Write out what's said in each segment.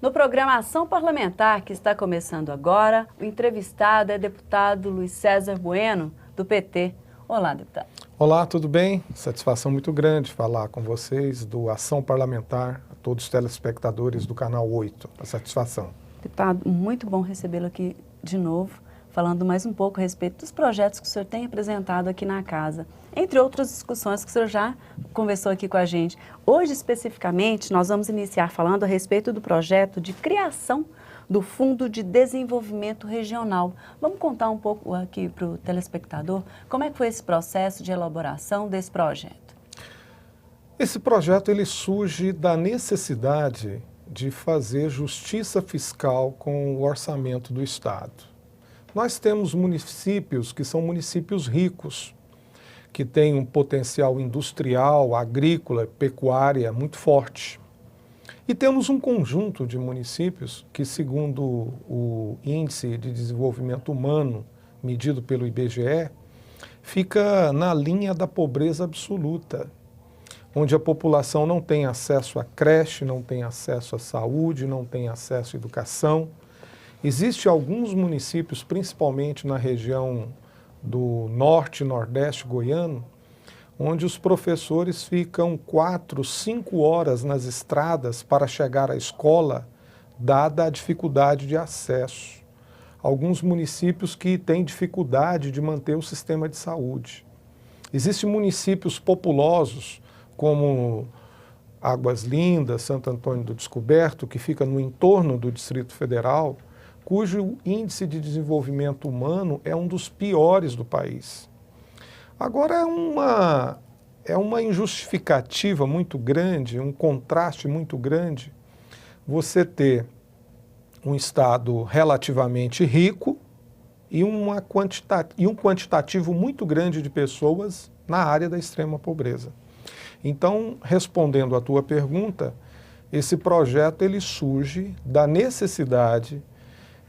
No programa Ação Parlamentar, que está começando agora, o entrevistado é deputado Luiz César Bueno, do PT. Olá, deputado. Olá, tudo bem? Satisfação muito grande falar com vocês do Ação Parlamentar, a todos os telespectadores do Canal 8. A satisfação. Deputado, muito bom recebê-lo aqui de novo, falando mais um pouco a respeito dos projetos que o senhor tem apresentado aqui na casa, entre outras discussões que o senhor já conversou aqui com a gente. Hoje, especificamente, nós vamos iniciar falando a respeito do projeto de criação do Fundo de Desenvolvimento Regional. Vamos contar um pouco aqui para o telespectador como é que foi esse processo de elaboração desse projeto. Esse projeto ele surge da necessidade de fazer justiça fiscal com o orçamento do Estado. Nós temos municípios que são municípios ricos, que têm um potencial industrial, agrícola, pecuária muito forte. E temos um conjunto de municípios que, segundo o Índice de Desenvolvimento Humano, medido pelo IBGE, fica na linha da pobreza absoluta, onde a população não tem acesso à creche, não tem acesso à saúde, não tem acesso à educação. Existem alguns municípios, principalmente na região do norte e nordeste goiano, onde os professores ficam 4, 5 horas nas estradas para chegar à escola, dada a dificuldade de acesso. Alguns municípios que têm dificuldade de manter o sistema de saúde. Existem municípios populosos, como Águas Lindas, Santo Antônio do Descoberto, que fica no entorno do Distrito Federal, cujo índice de desenvolvimento humano é um dos piores do país. Agora, é uma injustificativa muito grande, um contraste muito grande, você ter um Estado relativamente rico e um quantitativo muito grande de pessoas na área da extrema pobreza. Então, respondendo à tua pergunta, esse projeto ele surge da necessidade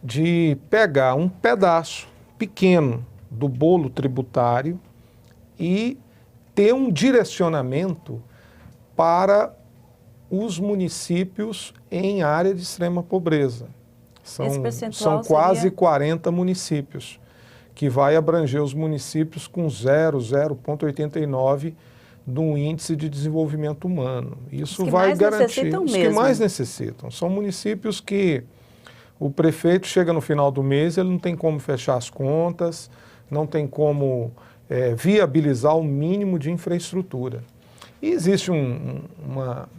de pegar um pedaço pequeno do bolo tributário e ter um direcionamento para os municípios em área de extrema pobreza. São quase 40 municípios, que vai abranger os municípios com 0,89 do Índice de Desenvolvimento Humano. Isso vai garantir os que mais necessitam. São municípios que o prefeito chega no final do mês, ele não tem como fechar as contas, não tem como viabilizar o mínimo de infraestrutura. E existe uma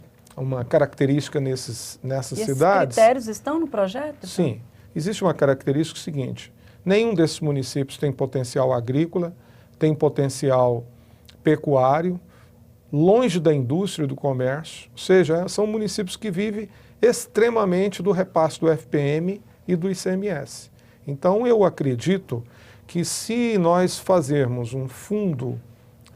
característica nessas cidades... Esses critérios estão no projeto? Sim. Existe uma característica seguinte: nenhum desses municípios tem potencial agrícola, tem potencial pecuário, longe da indústria e do comércio, ou seja, são municípios que vivem extremamente do repasse do FPM e do ICMS. Então, eu acredito que se nós fazermos um fundo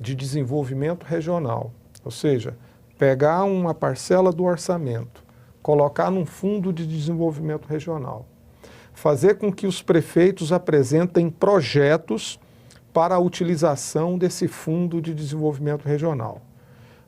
de desenvolvimento regional, ou seja, pegar uma parcela do orçamento, colocar num fundo de desenvolvimento regional, fazer com que os prefeitos apresentem projetos para a utilização desse fundo de desenvolvimento regional.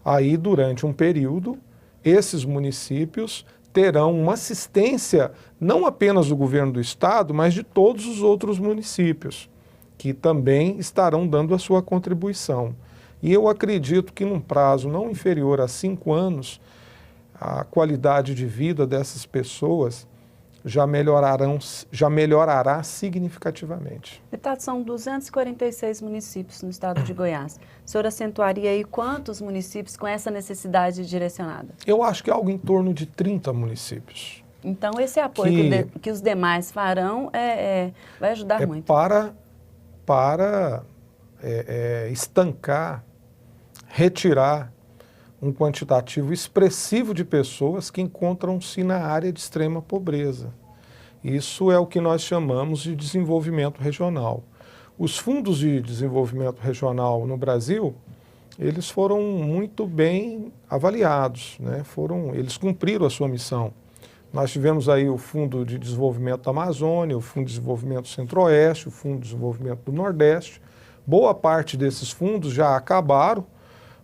Aí, durante um período, esses municípios terão uma assistência não apenas do governo do estado, mas de todos os outros municípios, que também estarão dando a sua contribuição. E eu acredito que num prazo não inferior a 5 anos, a qualidade de vida dessas pessoas já melhorará significativamente. Deputado, são 246 municípios no estado de Goiás. O senhor acentuaria aí quantos municípios com essa necessidade direcionada? Eu acho que é algo em torno de 30 municípios. Então, esse apoio que os demais farão vai ajudar muito. Para estancar, retirar um quantitativo expressivo de pessoas que encontram-se na área de extrema pobreza. Isso é o que nós chamamos de desenvolvimento regional. Os fundos de desenvolvimento regional no Brasil, eles foram muito bem avaliados, né? Eles cumpriram a sua missão. Nós tivemos aí o Fundo de Desenvolvimento da Amazônia, o Fundo de Desenvolvimento Centro-Oeste, o Fundo de Desenvolvimento do Nordeste. Boa parte desses fundos já acabaram,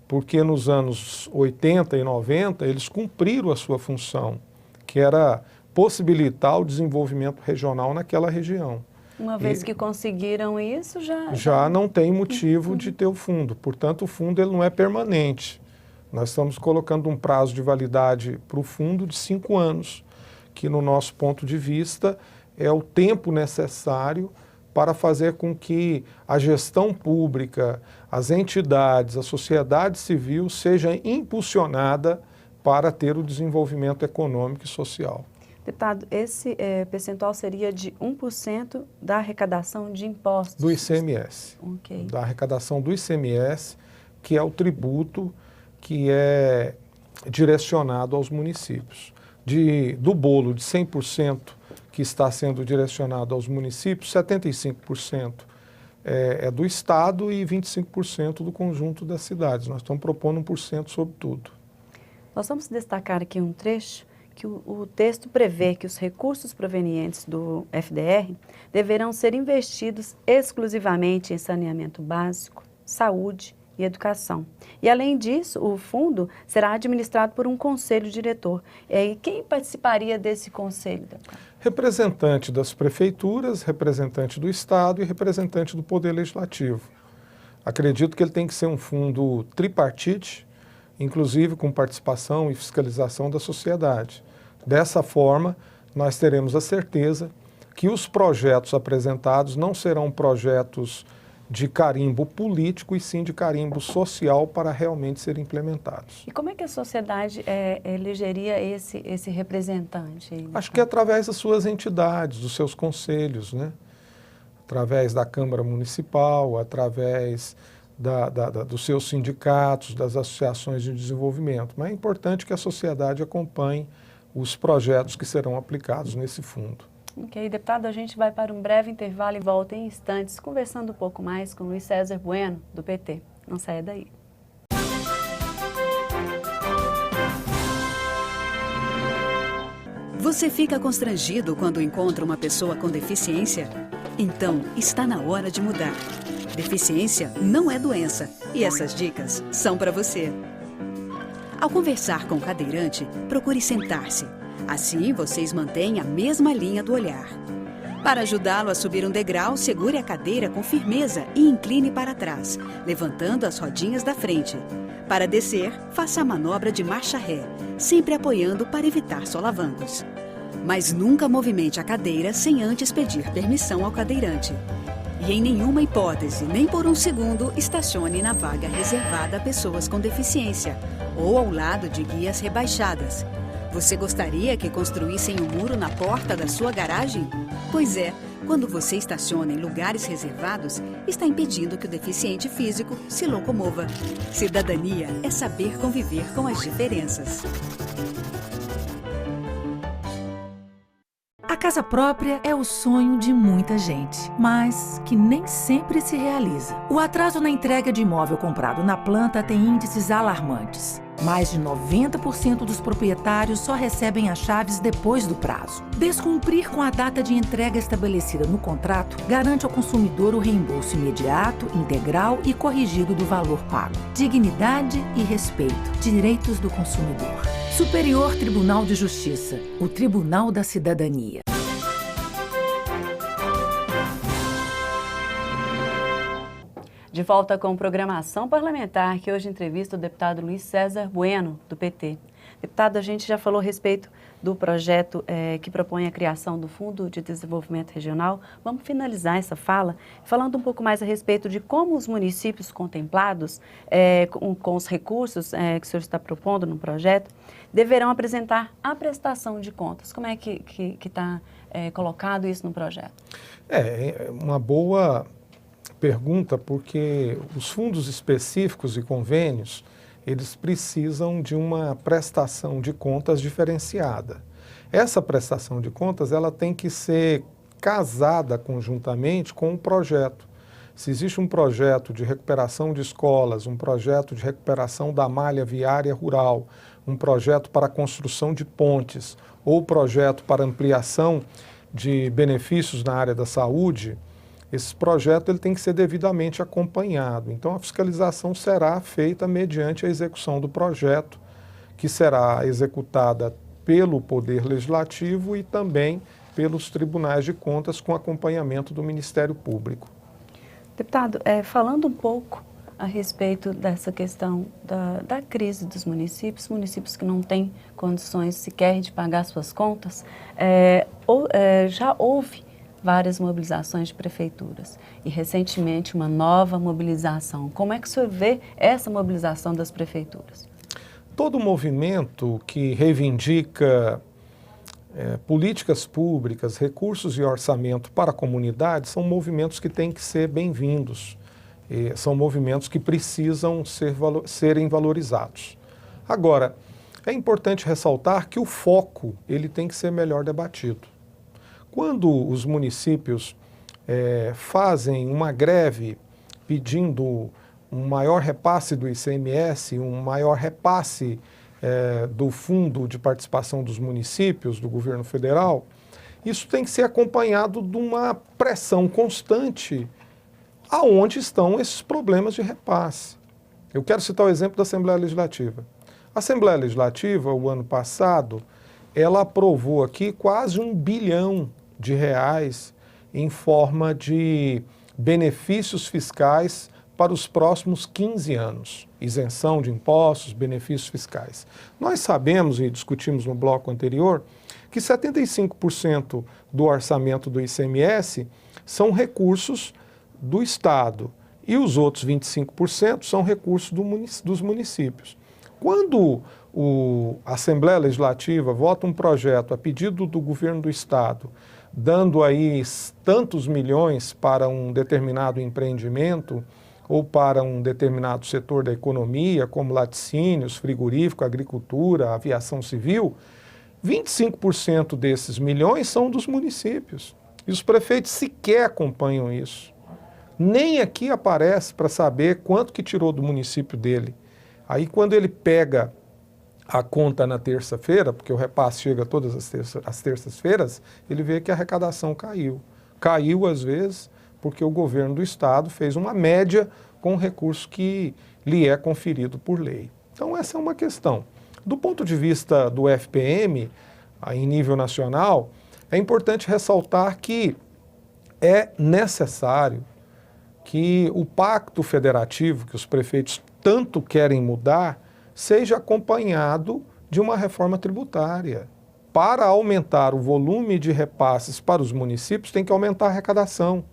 porque nos anos 80 e 90 eles cumpriram a sua função, que era possibilitar o desenvolvimento regional naquela região. Uma vez que conseguiram isso, já não tem motivo de ter o fundo. Portanto, o fundo ele não é permanente. Nós estamos colocando um prazo de validade para o fundo de 5 anos, que no nosso ponto de vista é o tempo necessário para fazer com que a gestão pública, as entidades, a sociedade civil seja impulsionada para ter o desenvolvimento econômico e social. Deputado, esse percentual seria de 1% da arrecadação de impostos? Do ICMS. Okay. Da arrecadação do ICMS, que é o tributo que é direcionado aos municípios. Do bolo de 100% que está sendo direcionado aos municípios, 75% é do Estado e 25% do conjunto das cidades. Nós estamos propondo 1% sobre tudo. Nós vamos destacar aqui um trecho que o texto prevê que os recursos provenientes do FDR deverão ser investidos exclusivamente em saneamento básico, saúde e educação. E, além disso, o fundo será administrado por um conselho diretor. E quem participaria desse conselho? Representante das prefeituras, representante do Estado e representante do Poder Legislativo. Acredito que ele tem que ser um fundo tripartite, inclusive com participação e fiscalização da sociedade. Dessa forma, nós teremos a certeza que os projetos apresentados não serão projetos de carimbo político e sim de carimbo social para realmente serem implementados. E como é que a sociedade elegeria esse representante? Acho que através das suas entidades, dos seus conselhos, né? Através da Câmara Municipal, através dos seus sindicatos, das associações de desenvolvimento. Mas é importante que a sociedade acompanhe os projetos que serão aplicados nesse fundo. Ok, deputado, a gente vai para um breve intervalo e volta em instantes, conversando um pouco mais com Luiz César Bueno, do PT. Não saia daí. Você fica constrangido quando encontra uma pessoa com deficiência? Então, está na hora de mudar. Deficiência não é doença e essas dicas são para você. Ao conversar com o cadeirante, procure sentar-se. Assim, vocês mantêm a mesma linha do olhar. Para ajudá-lo a subir um degrau, segure a cadeira com firmeza e incline para trás, levantando as rodinhas da frente. Para descer, faça a manobra de marcha ré, sempre apoiando para evitar solavancos. Mas nunca movimente a cadeira sem antes pedir permissão ao cadeirante. E em nenhuma hipótese, nem por um segundo, estacione na vaga reservada a pessoas com deficiência ou ao lado de guias rebaixadas. Você gostaria que construíssem um muro na porta da sua garagem? Pois é, quando você estaciona em lugares reservados, está impedindo que o deficiente físico se locomova. Cidadania é saber conviver com as diferenças. A casa própria é o sonho de muita gente, mas que nem sempre se realiza. O atraso na entrega de imóvel comprado na planta tem índices alarmantes. Mais de 90% dos proprietários só recebem as chaves depois do prazo. Descumprir com a data de entrega estabelecida no contrato garante ao consumidor o reembolso imediato, integral e corrigido do valor pago. Dignidade e respeito. Direitos do consumidor. Superior Tribunal de Justiça. O Tribunal da Cidadania. De volta com programação parlamentar, que hoje entrevista o deputado Luiz César Bueno, do PT. Deputado, a gente já falou a respeito do projeto que propõe a criação do Fundo de Desenvolvimento Regional. Vamos finalizar essa fala falando um pouco mais a respeito de como os municípios contemplados, com os recursos que o senhor está propondo no projeto, deverão apresentar a prestação de contas. Como é que está colocado isso no projeto? É uma boa pergunta, porque os fundos específicos e convênios, eles precisam de uma prestação de contas diferenciada. Essa prestação de contas, ela tem que ser casada conjuntamente com um projeto. Se existe um projeto de recuperação de escolas, um projeto de recuperação da malha viária rural, um projeto para a construção de pontes ou projeto para ampliação de benefícios na área da saúde, esse projeto ele tem que ser devidamente acompanhado. Então, a fiscalização será feita mediante a execução do projeto, que será executada pelo Poder Legislativo e também pelos tribunais de contas com acompanhamento do Ministério Público. Deputado, falando um pouco a respeito dessa questão da crise dos municípios que não têm condições sequer de pagar suas contas, já houve várias mobilizações de prefeituras e recentemente uma nova mobilização. Como é que o senhor vê essa mobilização das prefeituras? Todo movimento que reivindica políticas públicas, recursos e orçamento para a comunidade são movimentos que têm que ser bem-vindos. São movimentos que precisam serem valorizados. Agora, é importante ressaltar que o foco ele tem que ser melhor debatido. Quando os municípios fazem uma greve pedindo um maior repasse do ICMS, um maior repasse do Fundo de Participação dos Municípios, do governo federal, isso tem que ser acompanhado de uma pressão constante aonde estão esses problemas de repasse. Eu quero citar o exemplo da Assembleia Legislativa. A Assembleia Legislativa, o ano passado, ela aprovou aqui quase R$1 bilhão em forma de benefícios fiscais para os próximos 15 anos. Isenção de impostos, benefícios fiscais. Nós sabemos, e discutimos no bloco anterior, que 75% do orçamento do ICMS são recursos do Estado e os outros 25% são recursos dos municípios. Quando a Assembleia Legislativa vota um projeto a pedido do governo do Estado, dando aí tantos milhões para um determinado empreendimento ou para um determinado setor da economia, como laticínios, frigorífico, agricultura, aviação civil, 25% desses milhões são dos municípios. E os prefeitos sequer acompanham isso. Nem aqui aparece para saber quanto que tirou do município dele. Aí quando ele pega a conta na terça-feira, porque o repasse chega todas as terças-feiras, ele vê que a arrecadação caiu. Caiu, às vezes, porque o governo do Estado fez uma média com o recurso que lhe é conferido por lei. Então essa é uma questão. Do ponto de vista do FPM, em nível nacional, é importante ressaltar que é necessário que o pacto federativo, que os prefeitos tanto querem mudar, seja acompanhado de uma reforma tributária. Para aumentar o volume de repasses para os municípios, tem que aumentar a arrecadação.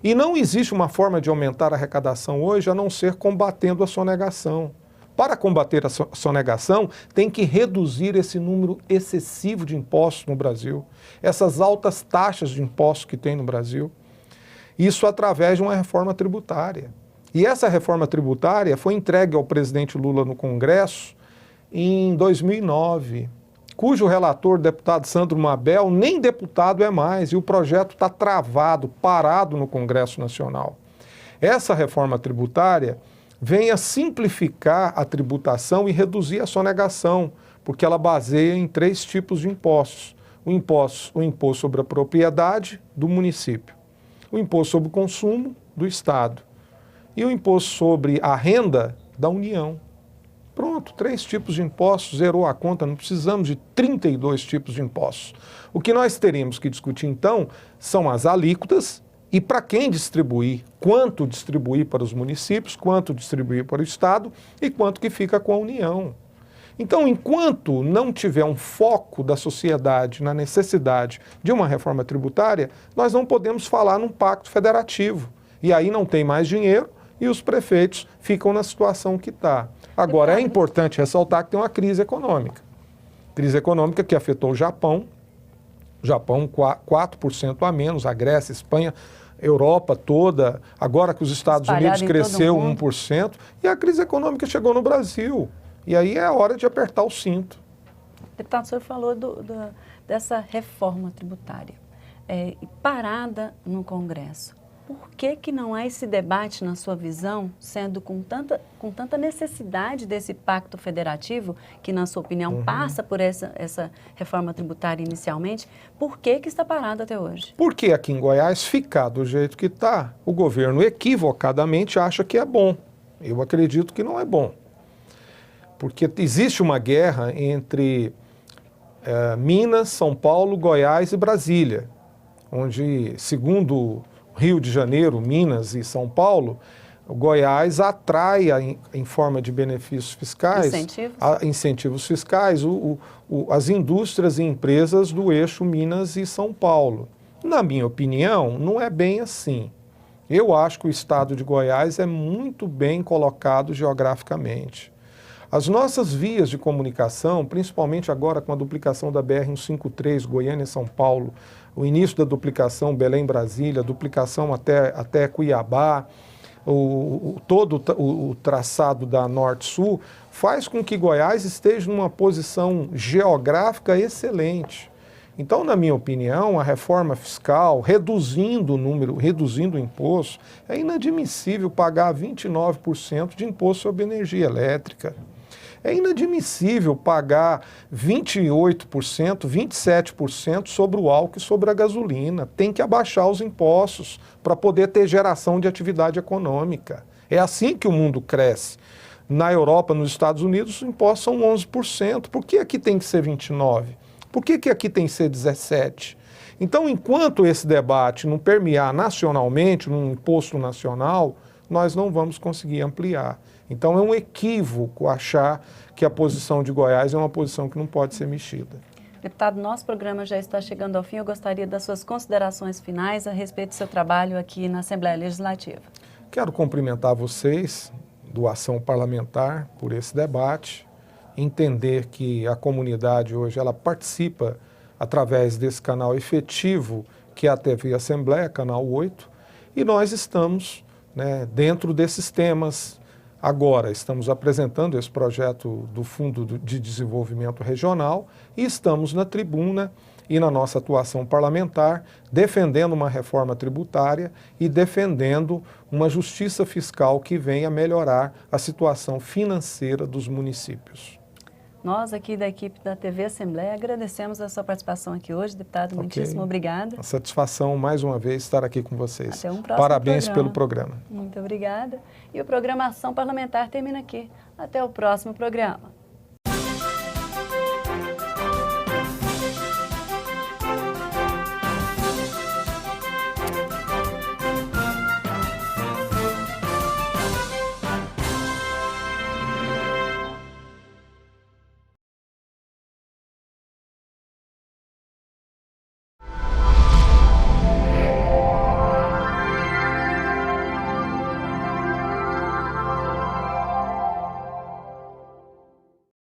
E não existe uma forma de aumentar a arrecadação hoje a não ser combatendo a sonegação. Para combater a sonegação, tem que reduzir esse número excessivo de impostos no Brasil, essas altas taxas de impostos que tem no Brasil. Isso através de uma reforma tributária. E essa reforma tributária foi entregue ao presidente Lula no Congresso em 2009, cujo relator, deputado Sandro Mabel, nem deputado é mais, e o projeto está travado, parado no Congresso Nacional. Essa reforma tributária vem a simplificar a tributação e reduzir a sonegação, porque ela baseia em 3 tipos de impostos. O imposto sobre a propriedade do município, o imposto sobre o consumo do Estado e o imposto sobre a renda da União. Pronto, 3 tipos de impostos, zerou a conta, não precisamos de 32 tipos de impostos. O que nós teríamos que discutir, então, são as alíquotas e para quem distribuir, quanto distribuir para os municípios, quanto distribuir para o Estado e quanto que fica com a União. Então, enquanto não tiver um foco da sociedade na necessidade de uma reforma tributária, nós não podemos falar num pacto federativo. E aí não tem mais dinheiro e os prefeitos ficam na situação que está. Agora, é importante ressaltar que tem uma crise econômica. Crise econômica que afetou o Japão 4% a menos, a Grécia, a Espanha, a Europa toda, agora que os Estados Unidos cresceu 1%, e a crise econômica chegou no Brasil. E aí é a hora de apertar o cinto. Deputado, o senhor falou dessa reforma tributária parada no Congresso. Por que não há esse debate, na sua visão, sendo com tanta necessidade desse pacto federativo, que, na sua opinião, passa por essa reforma tributária inicialmente, por que está parado até hoje? Porque aqui em Goiás, ficar do jeito que está, o governo equivocadamente acha que é bom. Eu acredito que não é bom. Porque existe uma guerra entre Minas, São Paulo, Goiás e Brasília, onde, segundo Rio de Janeiro, Minas e São Paulo, o Goiás atrai, em forma de benefícios fiscais, incentivos fiscais, as indústrias e empresas do eixo Minas e São Paulo. Na minha opinião, não é bem assim. Eu acho que o estado de Goiás é muito bem colocado geograficamente. As nossas vias de comunicação, principalmente agora com a duplicação da BR-153, Goiânia-São Paulo, o início da duplicação Belém-Brasília, duplicação até Cuiabá, todo o traçado da Norte-Sul, faz com que Goiás esteja numa posição geográfica excelente. Então, na minha opinião, a reforma fiscal, reduzindo o imposto, é inadmissível pagar 29% de imposto sobre energia elétrica. É inadmissível pagar 28%, 27% sobre o álcool e sobre a gasolina. Tem que abaixar os impostos para poder ter geração de atividade econômica. É assim que o mundo cresce. Na Europa, nos Estados Unidos, os impostos são 11%. Por que aqui tem que ser 29%? Por que aqui tem que ser 17%? Então, enquanto esse debate não permear nacionalmente, num imposto nacional, nós não vamos conseguir ampliar. Então é um equívoco achar que a posição de Goiás é uma posição que não pode ser mexida. Deputado, nosso programa já está chegando ao fim. Eu gostaria das suas considerações finais a respeito do seu trabalho aqui na Assembleia Legislativa. Quero cumprimentar vocês do Ação Parlamentar por esse debate, entender que a comunidade hoje ela participa através desse canal efetivo que é a TV Assembleia, Canal 8, e nós estamos dentro desses temas. Agora estamos apresentando esse projeto do Fundo de Desenvolvimento Regional e estamos na tribuna e na nossa atuação parlamentar defendendo uma reforma tributária e defendendo uma justiça fiscal que venha melhorar a situação financeira dos municípios. Nós aqui da equipe da TV Assembleia agradecemos a sua participação aqui hoje, deputado. Muitíssimo obrigada. Uma satisfação, mais uma vez, estar aqui com vocês. Até um próximo Parabéns programa. pelo programa. Muito obrigada. E o programa Ação Parlamentar termina aqui. Até o próximo programa.